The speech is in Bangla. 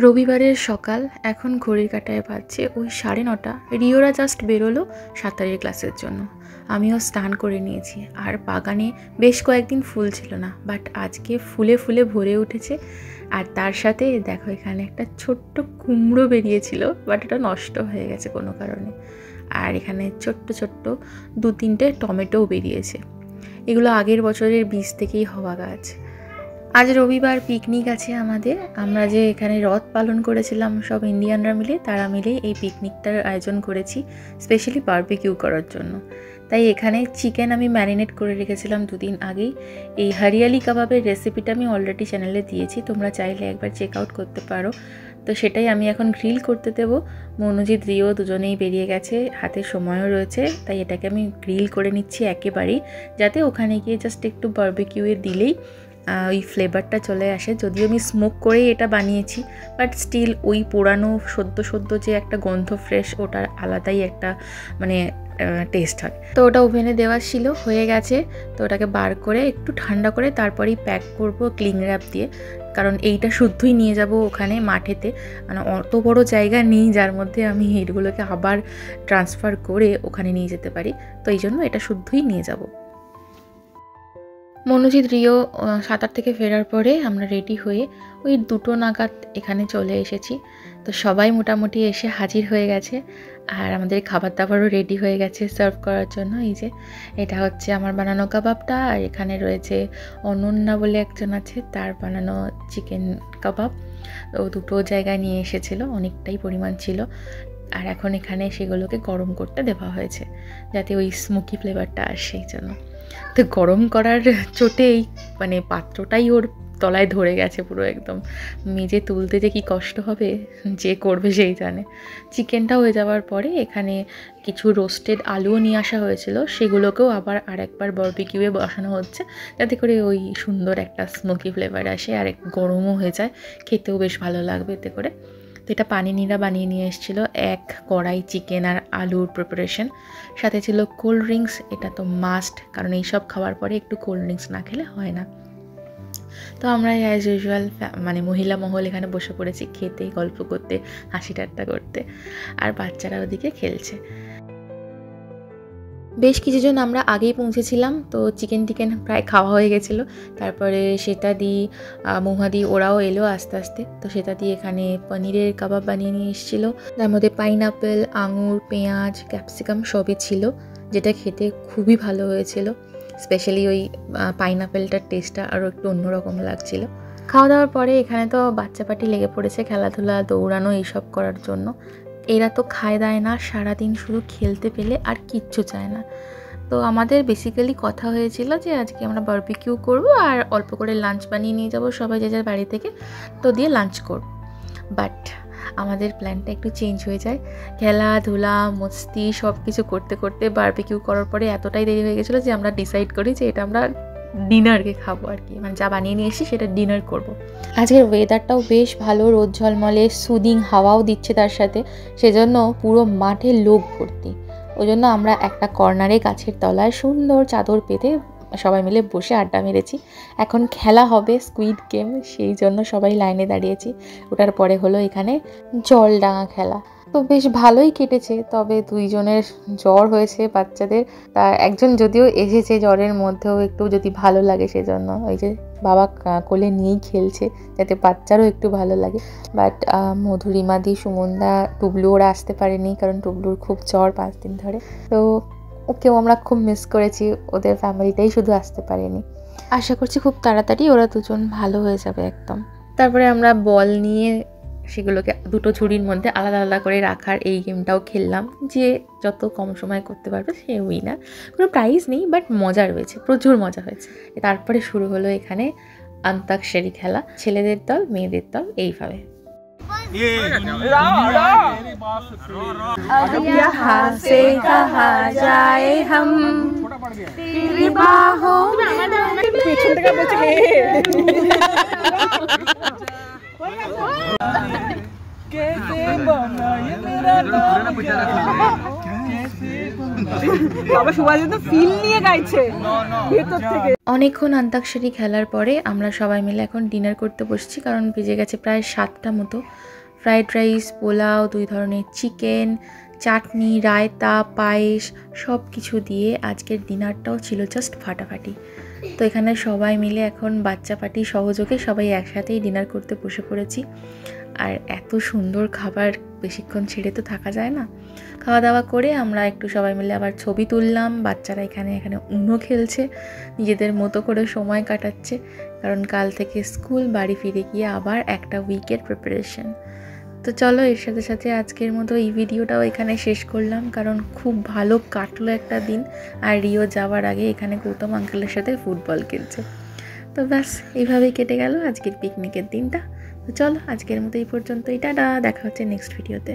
রবিবারের সকাল, এখন ঘড়ির কাঁটায় বাজছে ওই 9:30। রিওরা জাস্ট বেরোলো সাঁতারের ক্লাসের জন্য। আমিও স্নান করে নিয়েছি। আর বাগানে বেশ কয়েকদিন ফুল ছিল না, বাট আজকে ফুলে ফুলে ভরে উঠেছে। আর তার সাথে দেখো এখানে একটা ছোট্ট কুমড়ো বেরিয়েছিল, বাট এটা নষ্ট হয়ে গেছে কোনো কারণে। আর এখানে ছোট্ট ছোট্ট 2-3টে টমেটোও বেরিয়েছে। এগুলো আগের বছরের বীজ থেকেই হওয়া গাছ। আজ রবিবার, পিকনিক আছে আমাদের। আমরা যে এখানে রথ পালন করেছিলাম সব ইন্ডিয়ানরা মিলে, তারা মিলে এই পিকনিকটার আয়োজন করেছি স্পেশালি বারবিকিউ করার জন্য। তাই এখানে চিকেন আমি ম্যারিনেট করে রেখেছিলাম 2 দিন আগেই। এই হরিয়ালি কাবাবের রেসিপিটা আমি অলরেডি চ্যানেলে দিয়েছি, তোমরা চাইলে একবার চেক আউট করতে পারো। তো সেটাই আমি এখন গ্রিল করতে দেবো। মনোজিৎ, রিও দুজনেই বেরিয়ে গেছে, হাতে সময়ও রয়েছে, তাই এটাকে আমি গ্রিল করে নিচ্ছি একেবারেই, যাতে ওখানে গিয়ে জাস্ট একটু বারবিকিউয়ে দিলেই ওই ফ্লেভারটা চলে আসে। যদিও আমি স্মোক করেই এটা বানিয়েছি, বাট স্টিল ওই পোড়ানো সদ্য যে একটা গন্ধ ফ্রেশ, ওটার আলাদাই একটা মানে টেস্ট হয়। তো ওটা ওভেনে দেওয়া ছিল, হয়ে গেছে। তো ওটাকে বার করে একটু ঠান্ডা করে তারপরেই প্যাক করব ক্লিং র্যাপ দিয়ে, কারণ এইটা শুদ্ধই নিয়ে যাব ওখানে মাঠেতে। মানে অত বড় জায়গা নেই যার মধ্যে আমি এগুলোকে আবার ট্রান্সফার করে ওখানে নিয়ে যেতে পারি, তো এই জন্য এটা শুদ্ধই নিয়ে যাব। মনোজিৎ, রিও সাঁতার থেকে ফেরার পরে আমরা রেডি হয়ে ওই 2টো নাগাদ এখানে চলে এসেছি। তো সবাই মোটামুটি এসে হাজির হয়ে গেছে, আর আমাদের খাবার দাবারও রেডি হয়ে গেছে সার্ভ করার জন্য। এই যে এটা হচ্ছে আমার বানানো কাবাবটা, আর এখানে রয়েছে অনন্যা বলে একজন আছে, তার বানানো চিকেন কাবাব। ও 2টো জায়গায় নিয়ে এসেছিলো, অনেকটাই পরিমাণ ছিল। আর এখন এখানে সেগুলোকে গরম করতে দেওয়া হয়েছে, যাতে ওই স্মোকি ফ্লেভারটা আসে এই জন্য। তো গরম করার চোটেই মানে পাত্রটাই ওর তলায় ধরে গেছে পুরো একদম। মেজে তুলতে যে কী কষ্ট হবে, যে করবে সেই জানে। চিকেনটা হয়ে যাওয়ার পরে এখানে কিছু রোস্টেড আলুও নিয়ে আসা হয়েছিল, সেগুলোকেও আবার আরেকবার বারবিকিউয়ে বসানো হচ্ছে, যাতে করে ওই সুন্দর একটা স্মোকি ফ্লেভার আসে, আর গরমও হয়ে যায়, খেতেও বেশ ভালো লাগবে এতে করে। তো এটা পানিনীরা বানিয়ে নিয়ে এসেছিলো 1 কড়াই চিকেন আর আলুর প্রিপারেশন, সাথে ছিল কোল্ড ড্রিঙ্কস। এটা তো মাস্ট, কারণ এইসব খাওয়ার পরে একটু কোল্ড ড্রিঙ্কস না খেলে হয় না। তো আমরা অ্যাজ ইউজুয়াল মানে মহিলা মহল এখানে বসে পড়েছি খেতে, গল্প করতে, হাসি ঠাট্টা করতে, আর বাচ্চারা ওদিকে খেলছে। বেশ কিছুজন আমরা আগেই পৌঁছেছিলাম, তো চিকেন প্রায় খাওয়া হয়ে গেছিলো। তারপরে সেটা দিয়ে মৌহাদি ওরাও এলো আস্তে আস্তে। তো সেটা দিয়ে এখানে পনিরের কাবাব বানিয়ে নিয়ে এসেছিলো, তার মধ্যে পাইনাপেল, আঙুর, পেঁয়াজ, ক্যাপসিকাম সবই ছিল, যেটা খেতে খুবই ভালো হয়েছিল। স্পেশালি ওই পাইনাপেলটার টেস্টটা আরও একটু অন্যরকম লাগছিলো। খাওয়া দাওয়ার পরে এখানে তো বাচ্চা পার্টি লেগে পড়েছে খেলাধুলা, দৌড়ানো এইসব করার জন্য। এরা তো খায় দায় না, সারাদিন শুধু খেলতে পেলে আর কিচ্ছু চায় না। তো আমাদের বেসিক্যালি কথা হয়েছিল যে আজকে আমরা বারবিকিউ করব, আর অল্প করে লাঞ্চ বানিয়ে নিয়ে যাব সবাই যে যার বাড়ি থেকে, তো দিয়ে লাঞ্চ করব। বাট আমাদের প্ল্যানটা একটু চেঞ্জ হয়ে যায়। খেলাধুলা, মস্তি সব কিছু করতে করতে বারবিকিউ করার পরে এতটাই দেরি হয়ে গেছিলো যে আমরা ডিসাইড করি যে এটা আমরা ডিনারকে খাবো আর কি, মানে যা বানিয়ে নিয়ে এসেছি সেটা ডিনার করব। আজকের ওয়েদারটাও বেশ ভালো, রোদ ঝলমলে, সুদিং হাওয়াও দিচ্ছে তার সাথে, সেজন্য পুরো মাঠে লোক ভর্তি। ওই জন্য আমরা একটা কর্নারে গাছের তলায় সুন্দর চাদর পেতে সবাই মিলে বসে আড্ডা মেরেছি। এখন খেলা হবে স্কুইড গেম, সেই জন্য সবাই লাইনে দাঁড়িয়েছি। ওটার পরে হলো এখানে জল ডাঙা খেলা। তো বেশ ভালোই কেটেছে, তবে 2 জনের জ্বর হয়েছে বাচ্চাদের। তা একজন যদিও এসেছে জ্বরের মধ্যেও, একটু যদি ভালো লাগে সেজন্য ওই যে বাবা কোলে নিয়েই খেলছে, যাতে বাচ্চারও একটু ভালো লাগে। বাট মধুরিমাদি, সুমনদা, টুবলু ওরা আসতে পারেনি, কারণ টুবলুর খুব জ্বর 5 দিন ধরে। তো ওকেও আমরা খুব মিস করেছি, ওদের ফ্যামিলিটাই শুধু আসতে পারেনি। আশা করছি খুব তাড়াতাড়ি ওরা 2 জন ভালো হয়ে যাবে একদম। তারপরে আমরা বল নিয়ে সেগুলোকে 2টো ঝুড়ির মধ্যে আলাদা আলাদা করে রাখার এই গেমটাও খেললাম, যে যত কম সময় করতে পারবে সে উইনার। কোনো প্রাইজ নেই, বাট মজা রয়েছে, প্রচুর মজা হয়েছে। তারপরে শুরু হলো এখানে অন্তাক্ষরী খেলা, ছেলেদের দল, মেয়েদের দল, এইভাবে। अब यहाँ से कहाँ जाए हम, तेरी बाहों में অনেকক্ষণ অন্তাক্ষরী খেলার পরে আমরা সবাই মিলে এখন ডিনার করতে বসছি, কারণ বেজে গেছে প্রায় 7টা মতো। ফ্রাইড রাইস, পোলাও, 2 ধরনের চিকেন, চাটনি, রায়তা, পায়েস সব কিছু দিয়ে আজকের ডিনারটাও ছিল জাস্ট ফাটাফাটি। তো এখানে সবাই মিলে এখন বাচ্চা পার্টি সহযোগে সবাই একসাথেই ডিনার করতে বসে পড়েছি। আর এত সুন্দর খাবার বেশিক্ষণ ছেড়ে তো থাকা যায় না। খাওয়া দাওয়া করে আমরা একটু সবাই মিলে আবার ছবি তুললাম। বাচ্চারা এখানে উনো খেলছে, নিজেদের মতো করে সময় কাটাচ্ছে, কারণ কাল থেকে স্কুল, বাড়ি ফিরে গিয়ে আবার একটা উইকের প্রিপারেশন। তো চলো, এর সাথে সাথে আজকের মতো এই ভিডিওটাও এখানে শেষ করলাম, কারণ খুব ভালো কাটলো একটা দিন। আর রিও যাওয়ার আগে এখানে গৌতম আঙ্কেলের সাথে ফুটবল খেলছে। তো ব্যাস, এইভাবেই কেটে গেল আজকের পিকনিকের দিনটা। তো চলো, আজকের মতো এই পর্যন্তই। টাটা, দেখা হচ্ছে নেক্সট ভিডিওতে।